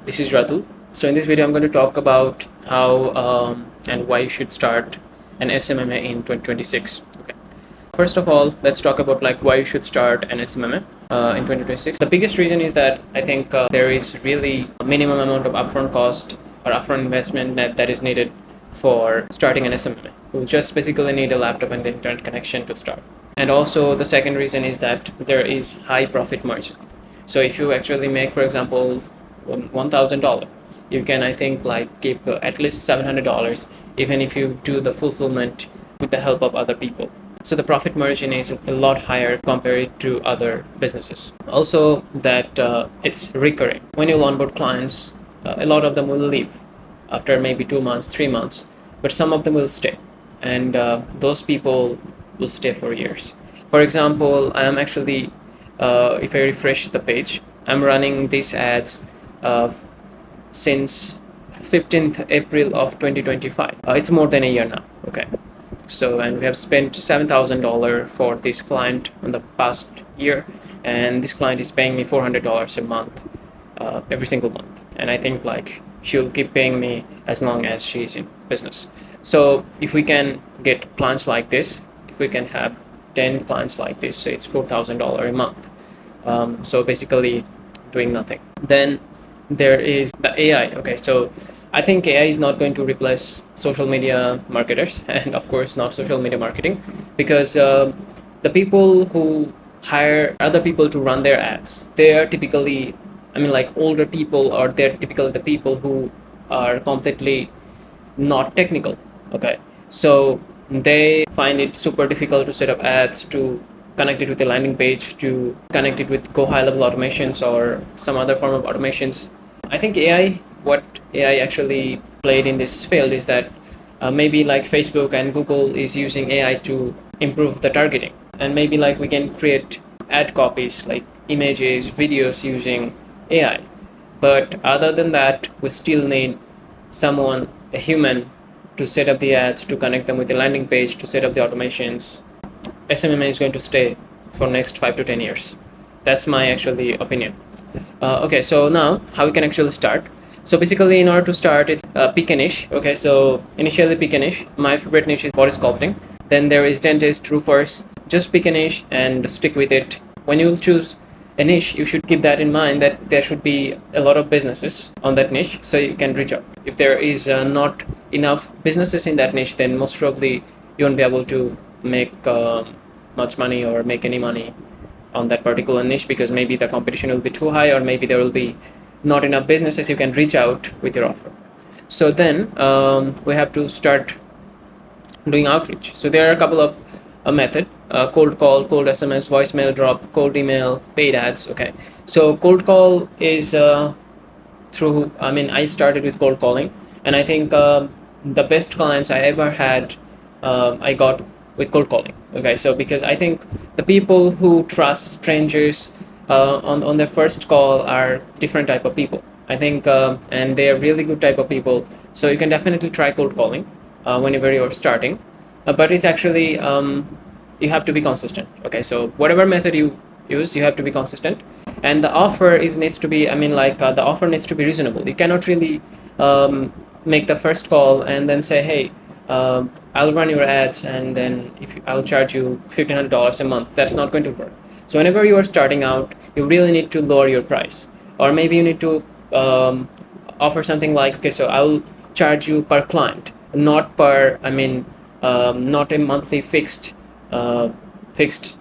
this is Ratul. So in this video, I'm going to talk about how and why you should start an SMMA in 2026. Okay. First of all, let's talk about like why you should start an SMMA in 2026. The biggest reason is that I think there is really a minimum amount of upfront cost or upfront investment that is needed for starting an SMMA. You just basically need a laptop and internet connection to start. And also the second reason is that there is high profit margin. So if you actually make, for example, $1,000, you can, I think, like keep at least $700, even if you do the fulfillment with the help of other people. So the profit margin is a lot higher compared to other businesses. Also that it's recurring. When you onboard clients, a lot of them will leave after maybe 2 months, 3 months, but some of them will stay. And those people will stay for years. For example, I am actually, if I refresh the page, I'm running these ads since 15th April of 2025. It's more than a year now. Okay. So, and we have spent $7,000 for this client in the past year, and this client is paying me $400 a month, every single month. And I think like she'll keep paying me as long as she's in business. So if we can get clients like this, if we can have 10 clients like this, so it's $4,000 a month. So basically doing nothing. Then there is the AI. Okay, so I think AI is not going to replace social media marketers and of course not social media marketing, because the people who hire other people to run their ads, they are typically, I mean, like older people, or they're typically the people who are completely not technical. Okay, so they find it super difficult to set up ads, to connect it with a landing page, to connect it with GoHighLevel automations or some other form of automations. I think what AI actually played in this field is that maybe like Facebook and Google is using AI to improve the targeting, and maybe like we can create ad copies like images, videos using AI. But other than that, we still need someone, a human, to set up the ads, to connect them with the landing page, to set up the automations. SMMA is going to stay for next 5 to 10 years. That's my actually opinion. Okay, so now how we can actually start. So basically, in order to start, it's pick a niche. Okay, so initially pick a niche. My favorite niche is body sculpting. Then there is dentist, roofers. Just pick a niche and stick with it. When you choose a niche, you should keep that in mind, that there should be a lot of businesses on that niche, so you can reach out. If there is not enough businesses in that niche, then most probably you won't be able to make much money or make any money on that particular niche, because maybe the competition will be too high, or maybe there will be not enough businesses you can reach out with your offer. So then we have to start doing outreach. So there are a couple of method: cold call, cold SMS, voicemail drop, cold email, paid ads. Okay, so cold call is through, I mean, I started with cold calling, and I think the best clients I ever had, I got with cold calling. Okay, so because I think the people who trust strangers on their first call are different type of people, I think, and they are really good type of people. So you can definitely try cold calling whenever you're starting, but it's actually you have to be consistent. Okay, so whatever method you use, you have to be consistent, and the offer needs to be, I mean, like the offer needs to be reasonable. You cannot really make the first call and then say, hey, I'll run your ads, and then I'll charge you $1,500 a month. That's not going to work. So whenever you are starting out, you really need to lower your price, or maybe you need to offer something like, okay, so I'll charge you per client, not per, I mean, not a monthly fixed, I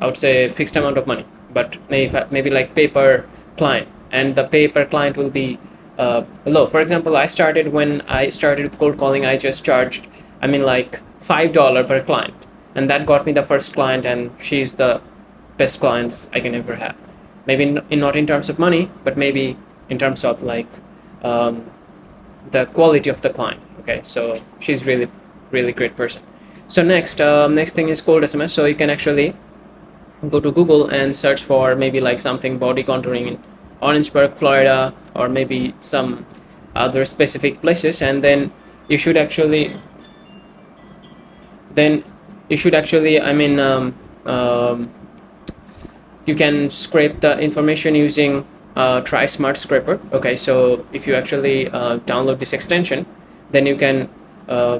would say fixed amount of money, but maybe like pay per client, and the pay per client will be low. For example, when I started with cold calling, I just charged, I mean, like $5 per client, and that got me the first client, and she's the best clients I can ever have. Maybe not in terms of money, but maybe in terms of like the quality of the client. Okay, so she's really, really great person. So next thing is cold SMS. So you can actually go to Google and search for maybe like something body contouring in Orangeburg, Florida, or maybe some other specific places, and then you should actually I mean, you can scrape the information using try Smart Scraper. Okay, so if you actually download this extension, then you can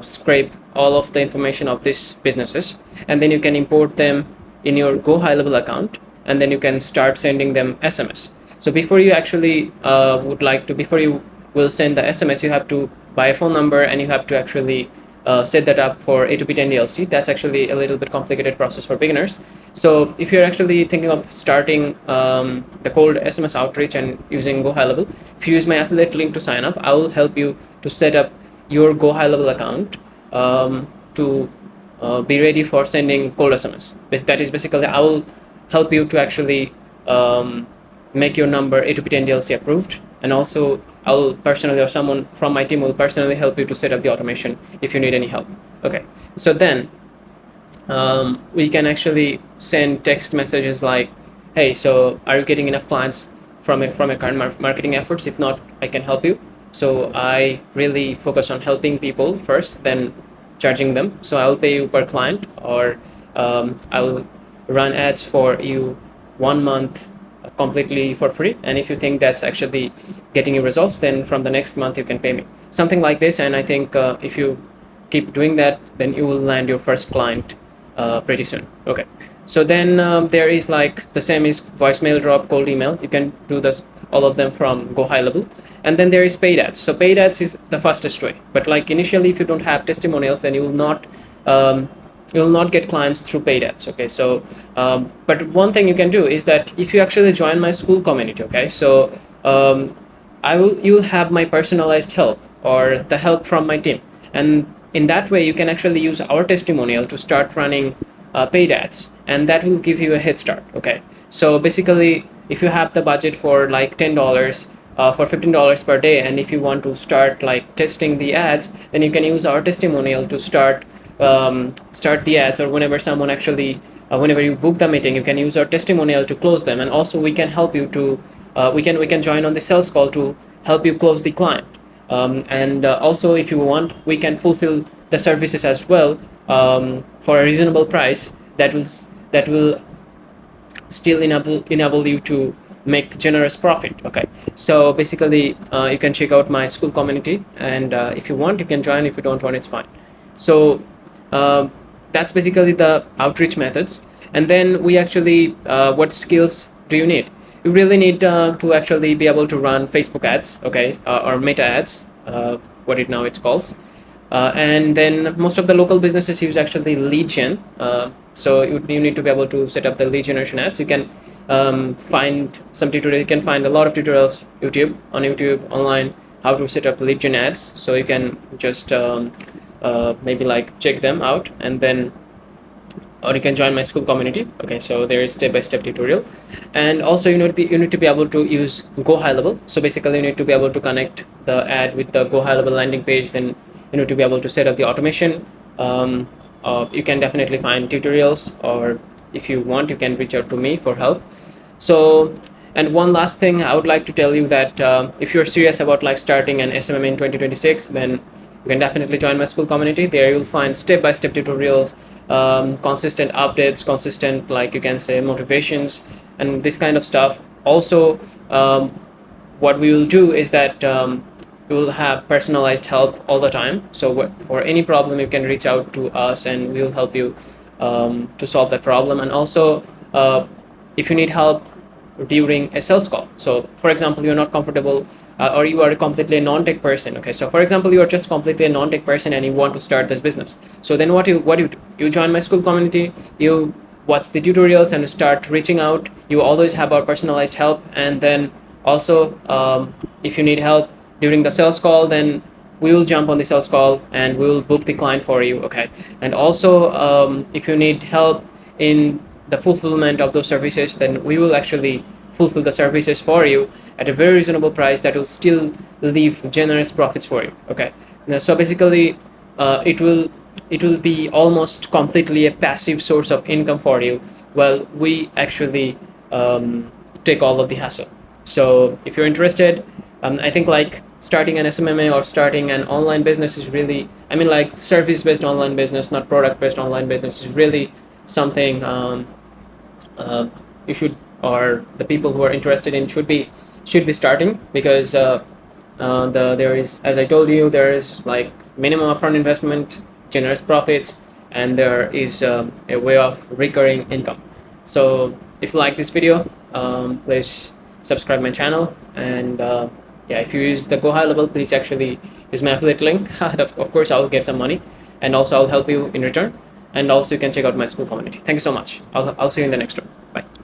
scrape all of the information of these businesses, and then you can import them in your GoHighLevel account, and then you can start sending them SMS. So before you actually before you will send the SMS, you have to buy a phone number, and you have to actually set that up for A2P10 DLC. That's actually a little bit complicated process for beginners. So if you're actually thinking of starting the cold SMS outreach and using GoHighLevel, if you use my affiliate link to sign up, I will help you to set up your GoHighLevel account to be ready for sending cold SMS. That is basically, I will help you to actually make your number A2P10 DLC approved, and also I'll personally, or someone from my team will personally help you to set up the automation if you need any help. Okay, so then we can actually send text messages like, hey, so are you getting enough clients from your current marketing efforts? If not, I can help you. So I really focus on helping people first, then charging them. So I'll pay you per client, or I'll run ads for you 1 month completely for free, and if you think that's actually getting you results, then from the next month you can pay me, something like this. And I think if you keep doing that, then you will land your first client pretty soon. Okay, so then there is like the same is voicemail drop, cold email. You can do this, all of them from GoHighLevel. And then there is paid ads. So paid ads is the fastest way, but like initially if you don't have testimonials, then you will not get clients through paid ads. Okay, so but one thing you can do is that if you actually join my school community, okay, so you'll have my personalized help, or the help from my team, and in that way you can actually use our testimonial to start running paid ads, and that will give you a head start. Okay, so basically if you have the budget for like $10 for $15 per day, and if you want to start like testing the ads, then you can use our testimonial to start the ads, or whenever someone actually whenever you book the meeting, you can use our testimonial to close them. And also we can help you to we can join on the sales call to help you close the client, and also if you want, we can fulfill the services as well for a reasonable price that will still enable you to make generous profit. Okay, so basically you can check out my school community, and if you want, you can join. If you don't want, it's fine. So that's basically the outreach methods. And then we actually what skills do you need? You really need to actually be able to run Facebook ads, okay, or meta ads, what it now it's called. And then most of the local businesses use actually lead gen. So you need to be able to set up the lead generation ads. You can find some tutorials. You can find a lot of tutorials on YouTube online, how to set up lead gen ads. So you can just maybe like check them out, and then, or you can join my school community. Okay, so there is step-by-step tutorial. And also you need to be able to use GoHighLevel. So basically you need to be able to connect the ad with the GoHighLevel landing page. Then you need to be able to set up the automation. You can definitely find tutorials, or if you want, you can reach out to me for help. So, and one last thing I would like to tell you that if you're serious about like starting an SMMA in 2026, then you can definitely join my school community. There you'll find step-by-step tutorials, consistent updates, consistent, like you can say, motivations, and this kind of stuff. Also, what we will do is that we will have personalized help all the time. So for any problem, you can reach out to us, and we will help you to solve that problem. And also, if you need help during a sales call, so for example, you're not comfortable or you are completely a non-tech person. Okay, so for example, you are just completely a non-tech person and you want to start this business. So then what you do? You join my school community, you watch the tutorials, and start reaching out. You always have our personalized help. And then also if you need help during the sales call, then we will jump on the sales call and we will book the client for you. Okay, and also if you need help in the fulfillment of those services, then we will actually fulfill the services for you at a very reasonable price that will still leave generous profits for you. Okay, now, so basically it will be almost completely a passive source of income for you, while we actually take all of the hassle. So if you're interested, I think like starting an SMMA or starting an online business is really, I mean, like service-based online business, not product-based online business, is really something you should, or the people who are interested in should be should be starting, because there is, as I told you, there is like minimum upfront investment, generous profits, and there is a way of recurring income. So if you like this video, please subscribe my channel, and yeah, if you use the GoHighLevel, please actually use my affiliate link. Of course, I'll get some money, and also I'll help you in return. And also you can check out my school community. Thank you so much. I'll see you in the next one. Bye.